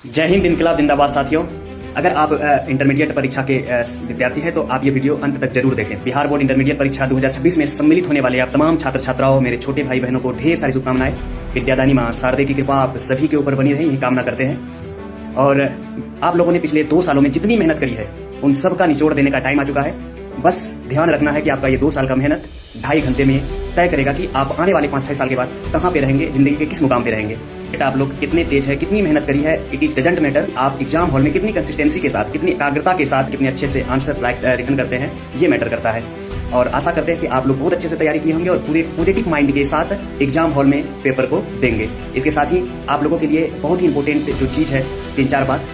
जय हिंद, इनकलाब जिंदाबाद। साथियों, अगर आप इंटरमीडिएट परीक्षा के विद्यार्थी हैं तो आप ये वीडियो अंत तक जरूर देखें। बिहार बोर्ड इंटरमीडिएट परीक्षा 2026 में सम्मिलित होने वाले आप तमाम छात्र छात्राओं, मेरे छोटे भाई बहनों को ढेर सारी शुभकामनाएं। विद्यादानी माँ शारदे की कृपा आप सभी के ऊपर बनी रही, यही कामना करते हैं। और आप लोगों ने पिछले 2 सालों में जितनी मेहनत करी है उन सब का निचोड़ देने का टाइम आ चुका है। बस ध्यान रखना है कि आपका ये 2 साल का मेहनत 2.5 घंटे में तय करेगा कि आप आने वाले 5-6 साल के बाद कहाँ पे रहेंगे, जिंदगी के किस मुकाम पे रहेंगे। बेटा, आप लोग कितने तेज है, कितनी मेहनत करी है, इट इज डजंट मैटर। आप एग्जाम हॉल में कितनी कंसिस्टेंसी के साथ, कितनी एकाग्रता के साथ, कितने अच्छे से आंसर रिटर्न करते हैं, ये मैटर करता है। और आशा करते हैं कि आप लोग बहुत अच्छे से तैयारी किए होंगे और पूरे पॉजिटिव माइंड के साथ एग्जाम हॉल में पेपर को देंगे। इसके साथ ही आप लोगों के लिए बहुत ही इंपॉर्टेंट जो चीज़ है, 3-4 बात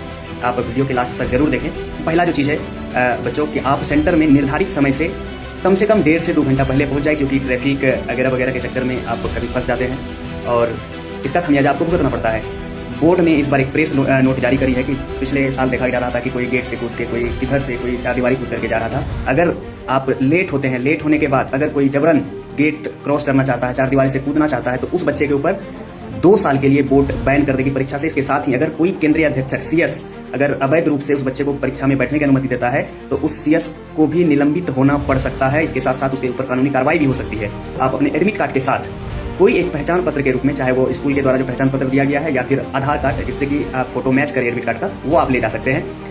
आप वीडियो के लास्ट तक जरूर देखें। पहला जो चीज़ है बच्चों कि आप सेंटर में निर्धारित समय से कम 1.5 से 2 घंटा पहले पहुंच जाए, क्योंकि ट्रैफिक वगैरह वगैरह के चक्कर में आप कभी फंस जाते हैं और इसका खमियाजा आपको भुगतना पड़ता है। बोर्ड ने इस बार एक प्रेस नोट जारी करी है कि पिछले साल देखा जा रहा था कि कोई गेट से कूद के, कोई किधर से, कोई चारदीवारी कूद करके जा रहा था। अगर आप लेट होते हैं, लेट होने के बाद अगर कोई जबरन गेट क्रॉस करना चाहता है, चारदीवारी से कूदना चाहता है, तो उस बच्चे के ऊपर 2 साल के लिए बोर्ड बैन कर देगी परीक्षा से। इसके साथ ही अगर कोई केंद्रीय अध्यक्ष सीएस अगर अवैध रूप से उस बच्चे को परीक्षा में बैठने की अनुमति देता है तो उस सीएस को भी निलंबित होना पड़ सकता है। इसके साथ साथ उसके ऊपर कानूनी कार्रवाई भी हो सकती है। आप अपने एडमिट कार्ड के साथ कोई एक पहचान पत्र के रूप में, चाहे वो स्कूल के द्वारा जो पहचान पत्र दिया गया है या फिर आधार कार्ड जिससे कि आप फोटो मैच करें एडमिट कार्ड का, वो आप ले जा सकते हैं।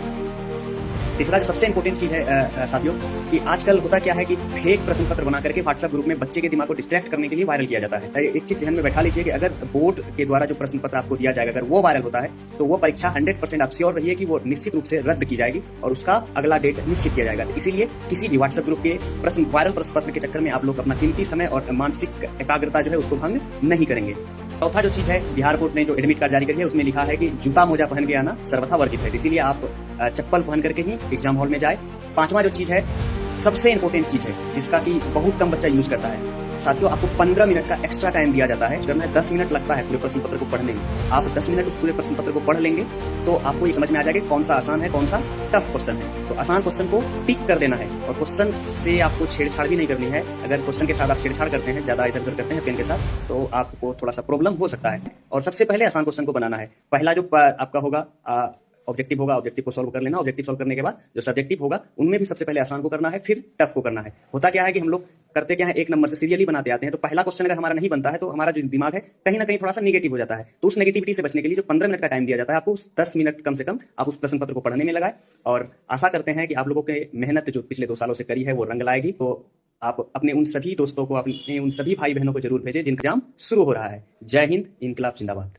तीसरा जो सबसे इंपॉर्टेंट चीज़ है साथियों कि आजकल होता क्या है कि फेक प्रश्न पत्र बना करके व्हाट्सएप ग्रुप में बच्चे के दिमाग को डिस्ट्रैक्ट करने के लिए वायरल किया जाता है। एक चीज़ ध्यान में बैठा लीजिए कि अगर बोर्ड के द्वारा जो प्रश्न पत्र आपको दिया जाएगा, अगर वो वायरल होता है तो वो परीक्षा 100% आप श्योर रहिए कि वो निश्चित रूप से रद्द की जाएगी और उसका अगला डेट निश्चित किया जाएगा। इसीलिए किसी भी व्हाट्सएप ग्रुप के वायरल प्रश्न पत्र के चक्कर में आप लोग अपना कीमती समय और मानसिक एकाग्रता जो है उसको भंग नहीं करेंगे। चौथा जो चीज़ है, बिहार बोर्ड ने जो एडमिट कार्ड जारी करी है उसमें लिखा है कि जूता मोजा पहन के आना सर्वथा वर्जित है, इसीलिए आप चप्पल पहन करके ही एग्जाम हॉल में जाए। 5वां जो चीज़ है, सबसे इंपॉर्टेंट चीज़ है जिसका कि बहुत कम बच्चा यूज करता है। साथियों, आपको 15 मिनट का एक्स्ट्रा टाइम दिया जाता है। करना है 10 मिनट लगता है पूरे प्रश्न पत्र को पढ़ने में। आप 10 मिनट उस पूरे प्रश्न पत्र को पढ़ लेंगे तो आपको ये समझ में आ जाएगा कौन सा आसान है, कौन सा टफ क्वेश्चन है। तो आसान क्वेश्चन को टिक कर देना है और क्वेश्चन से आपको छेड़छाड़ भी नहीं करनी है। अगर क्वेश्चन के साथ आप छेड़छाड़ करते हैं, ज्यादा इधर उधर करते हैं पेन के साथ, तो आपको थोड़ा सा प्रॉब्लम हो सकता है। और सबसे पहले आसान क्वेश्चन को बनाना है। पहला जो आपका होगा ऑब्जेक्टिव होगा, ऑब्जेक्टिव को सॉल्व कर लेना। ऑब्जेक्टिव सॉल्व करने के बाद जो सब्जेक्टिव होगा उनमें भी सबसे पहले आसान को करना है, फिर टफ को करना है। होता क्या है कि हम लोग करते क्या है, 1 नंबर से सीरियली बनाते आते हैं। तो पहला क्वेश्चन अगर हमारा नहीं बनता है तो हमारा जो दिमाग है कहीं ना कहीं थोड़ा सा नेगेटिव हो जाता है। तो उस नेगेटिविटी से बचने के लिए जो 15 मिनट का टाइम दिया जाता है, आपको 10 मिनट कम से कम आप उस प्रश्न पत्र को पढ़ने में लगाए। और आशा करते हैं कि आप लोगों के मेहनत जो पिछले 2 सालों से करी है वो रंग लाएगी। तो आप अपने उन सभी दोस्तों को, अपने उन सभी भाई बहनों को जरूर भेजें जिनका एग्जाम शुरू हो रहा है। जय हिंद, इनकलाब जिंदाबाद।